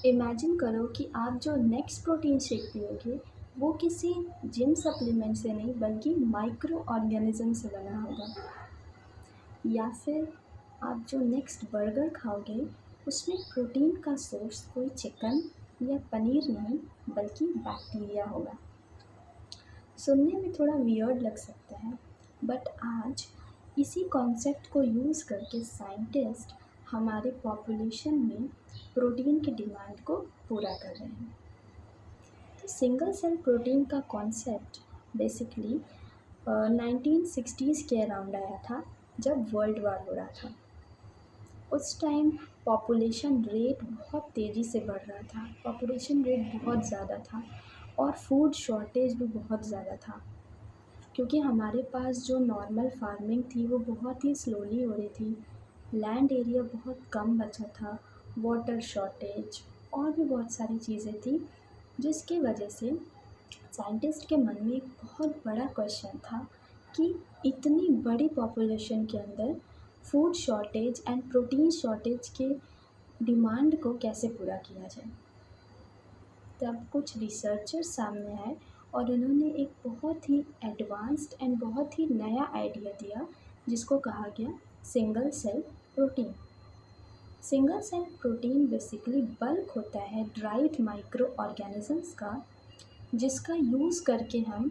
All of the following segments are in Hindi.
इमेजिन करो कि आप जो नेक्स्ट प्रोटीन शेक पियोगे वो किसी जिम सप्लीमेंट से नहीं बल्कि माइक्रो ऑर्गेनिज्म से बना होगा। या फिर आप जो नेक्स्ट बर्गर खाओगे उसमें प्रोटीन का सोर्स कोई चिकन या पनीर नहीं बल्कि बैक्टीरिया होगा। सुनने में थोड़ा वियर्ड लग सकता है, बट आज इसी कॉन्सेप्ट को यूज़ करके साइंटिस्ट हमारे पॉपुलेशन में प्रोटीन की डिमांड को पूरा कर रहे हैं। तो सिंगल सेल प्रोटीन का कॉन्सेप्ट बेसिकली 1960s के अराउंड आया था, जब वर्ल्ड वार हो रहा था। उस टाइम पॉपुलेशन रेट बहुत तेज़ी से बढ़ रहा था, पॉपुलेशन रेट बहुत ज़्यादा था और फूड शॉर्टेज भी बहुत ज़्यादा था, क्योंकि हमारे पास जो नॉर्मल फार्मिंग थी वो बहुत ही स्लोली हो रही थी, लैंड एरिया बहुत कम बचा था, वाटर शॉर्टेज और भी बहुत सारी चीज़ें थी, जिसकी वजह से साइंटिस्ट के मन में एक बहुत बड़ा क्वेश्चन था कि इतनी बड़ी पॉपुलेशन के अंदर food shortage and protein shortage के डिमांड को कैसे पूरा किया जाए। तब कुछ रिसर्चर्स सामने आए और उन्होंने एक बहुत ही एडवांस्ड एंड बहुत ही नया आइडिया दिया, जिसको कहा गया single cell protein. Single cell protein basically bulk होता है ड्राइड माइक्रो ऑर्गेनिजम्स का, जिसका यूज़ करके हम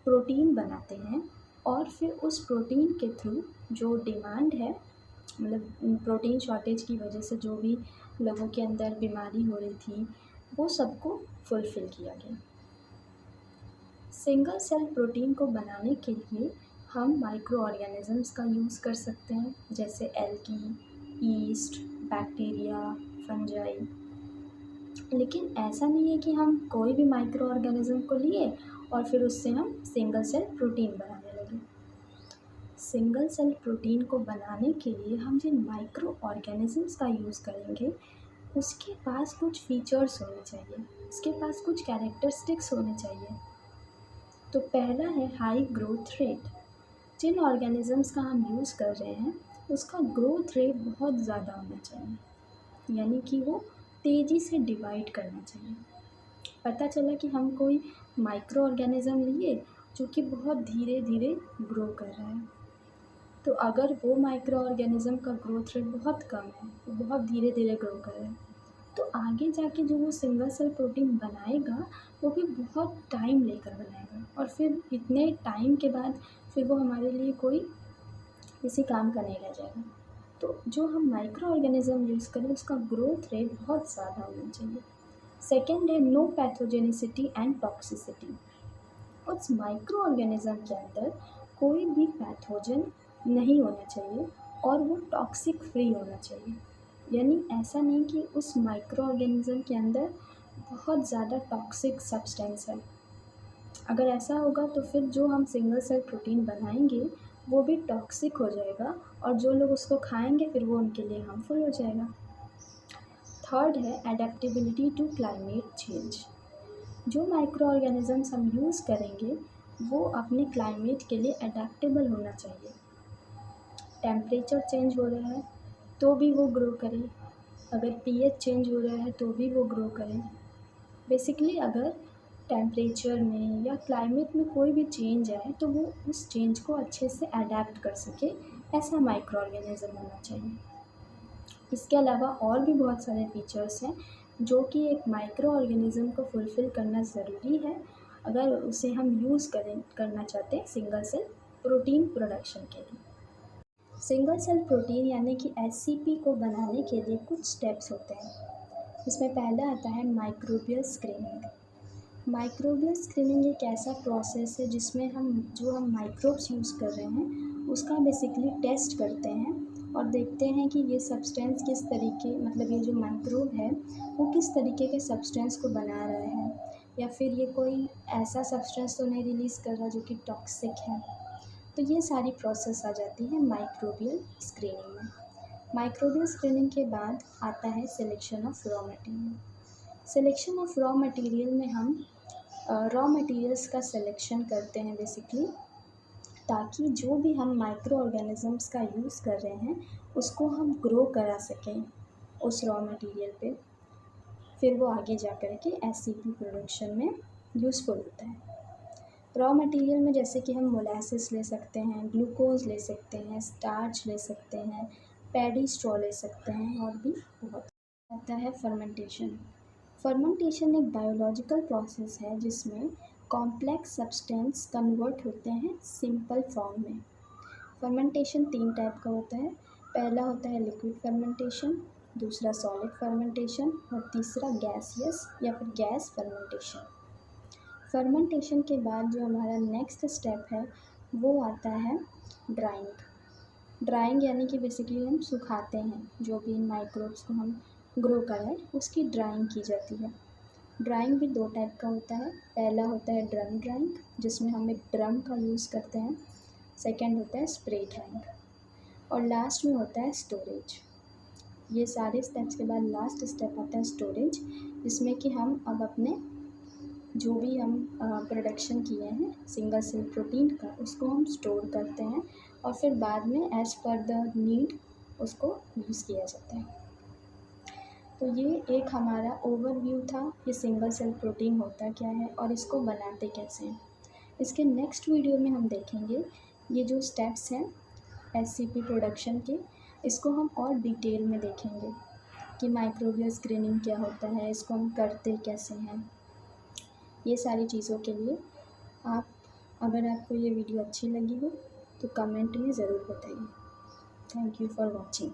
प्रोटीन बनाते हैं और फिर उस प्रोटीन के थ्रू जो डिमांड है, मतलब प्रोटीन शॉर्टेज की वजह से जो भी लोगों के अंदर बीमारी हो रही थी वो सबको फुलफ़िल किया गया। सिंगल सेल प्रोटीन को बनाने के लिए हम माइक्रो ऑर्गेनिजम्स का यूज़ कर सकते हैं, जैसे एल्गी, ईस्ट, बैक्टीरिया, फंजाई। लेकिन ऐसा नहीं है कि हम कोई भी माइक्रो ऑर्गेनिज्म को लिए और फिर उससे हम सिंगल सेल प्रोटीन बनाने लगे। सिंगल सेल प्रोटीन को बनाने के लिए हम जिन माइक्रो ऑर्गेनिजम्स का यूज़ करेंगे उसके पास कुछ फीचर्स होने चाहिए, उसके पास कुछ कैरेक्टरिस्टिक्स होने चाहिए। तो पहला है हाई ग्रोथ रेट। जिन ऑर्गेनिजम्स का हम यूज़ कर रहे हैं उसका ग्रोथ रेट बहुत ज़्यादा होना चाहिए, यानी कि वो तेज़ी से डिवाइड करना चाहिए। पता चला कि हम कोई माइक्रो ऑर्गेनिज़म लिए जो कि बहुत धीरे धीरे ग्रो कर रहा है, तो अगर वो माइक्रो ऑर्गेनिज़म का ग्रोथ रेट बहुत कम है, वो बहुत धीरे धीरे ग्रो कर रहा है, तो आगे जाके जो वो सिंगल सेल प्रोटीन बनाएगा वो भी बहुत टाइम लेकर बनाएगा और फिर इतने टाइम के बाद फिर वो हमारे लिए कोई किसी काम का नहीं रह जाएगा। तो जो हम माइक्रो ऑर्गेनिज़म यूज़ करें उसका ग्रोथ रेट बहुत ज़्यादा होना चाहिए। सेकेंड है नो पैथोजेनिसिटी एंड टॉक्सिसिटी। उस माइक्रो ऑर्गेनिज़म के अंदर कोई भी पैथोजन नहीं होना चाहिए और वो टॉक्सिक फ्री होना चाहिए, यानी ऐसा नहीं कि उस माइक्रो ऑर्गेनिज़म के अंदर बहुत ज़्यादा टॉक्सिक सब्सटेंस है। अगर ऐसा होगा तो फिर जो हम सिंगल सेल प्रोटीन बनाएंगे वो भी टॉक्सिक हो जाएगा और जो लोग उसको खाएंगे फिर वो उनके लिए हार्मफुल हो जाएगा। थर्ड है एडेप्टेबिलिटी टू क्लाइमेट चेंज। जो माइक्रो ऑर्गेनिजम्स हम यूज़ करेंगे वो अपने क्लाइमेट के लिए अडेप्टेबल होना चाहिए। टेम्परेचर चेंज हो रहा है तो भी वो ग्रो करें, अगर पीएच चेंज हो रहा है तो भी वो ग्रो करें। बेसिकली अगर टेम्परेचर में या क्लाइमेट में कोई भी चेंज आए तो वो उस चेंज को अच्छे से अडेप्ट कर सके, ऐसा माइक्रो ऑर्गेनिज़म होना चाहिए। इसके अलावा और भी बहुत सारे फीचर्स हैं जो कि एक माइक्रो ऑर्गेनिज़म को फुलफ़िल करना ज़रूरी है अगर उसे हम यूज़ करना चाहते हैं सिंगल सेल प्रोटीन प्रोडक्शन के लिए। सिंगल सेल प्रोटीन यानी कि एससीपी को बनाने के लिए कुछ स्टेप्स होते हैं। इसमें पहला आता है माइक्रोबियल स्क्रीनिंग। माइक्रोबियल स्क्रीनिंग एक ऐसा प्रोसेस है जिसमें हम माइक्रोब्स यूज़ कर रहे हैं उसका बेसिकली टेस्ट करते हैं और देखते हैं कि ये सब्सटेंस किस तरीके, मतलब ये जो माइक्रोब है वो किस तरीके के सब्सटेंस को बना रहा है, या फिर ये कोई ऐसा सब्सटेंस तो नहीं रिलीज़ कर रहा जो कि टॉक्सिक है। तो ये सारी प्रोसेस आ जाती है माइक्रोबियल स्क्रीनिंग में। माइक्रोबियल स्क्रीनिंग के बाद आता है selection of raw material. Selection of raw material में हम रॉ मटेरियल्स का सिलेक्शन करते हैं बेसिकली, ताकि जो भी हम माइक्रो ऑर्गेनिजम्स का यूज़ कर रहे हैं उसको हम ग्रो करा सकें उस रॉ मटेरियल पे। फिर वो आगे जा कर के SCP प्रोडक्शन में यूज़फुल होता है। रॉ मटेरियल में जैसे कि हम मोलासेस ले सकते हैं, ग्लूकोज ले सकते हैं, स्टार्च ले सकते हैं, पैडी स्ट्रॉ ले सकते हैं और भी बहुत। आता है फर्मेंटेशन। फर्मेंटेशन एक बायोलॉजिकल प्रोसेस है जिसमें कॉम्प्लेक्स सब्सटेंस कन्वर्ट होते हैं सिंपल फॉर्म में। फर्मेंटेशन 3 टाइप का होता है। पहला होता है लिक्विड फर्मेंटेशन, दूसरा सॉलिड फर्मेंटेशन और तीसरा गैसियस या फिर गैस फर्मेंटेशन। फर्मेंटेशन के बाद जो हमारा नेक्स्ट स्टेप है वो आता है ड्राइंग। ड्राइंग यानी कि बेसिकली हम सुखाते हैं जो भी इन माइक्रोब्स को हम ग्रो कराएं उसकी ड्राइंग की जाती है। ड्राइंग भी 2 टाइप का होता है। पहला होता है ड्रम ड्राइंग जिसमें हम एक ड्रम का यूज़ करते हैं। सेकेंड होता है स्प्रे ड्राइंग और लास्ट में होता है स्टोरेज। ये सारे स्टेप्स के बाद लास्ट स्टेप आता है स्टोरेज, जिसमें कि हम अब अपने जो भी हम प्रोडक्शन किए हैं सिंगल सेल प्रोटीन का उसको हम स्टोर करते हैं और फिर बाद में एज़ पर द नीड उसको यूज़ किया जाता है। तो ये एक हमारा ओवरव्यू था कि सिंगल सेल प्रोटीन होता क्या है और इसको बनाते कैसे हैं। इसके नेक्स्ट वीडियो में हम देखेंगे ये जो स्टेप्स हैं SCP प्रोडक्शन के, इसको हम और डिटेल में देखेंगे कि माइक्रोबियल स्क्रीनिंग क्या होता है, इसको हम करते कैसे हैं। ये सारी चीज़ों के लिए अगर आपको ये वीडियो अच्छी लगी हो तो कमेंट में ज़रूर बताइए। Thank you for watching.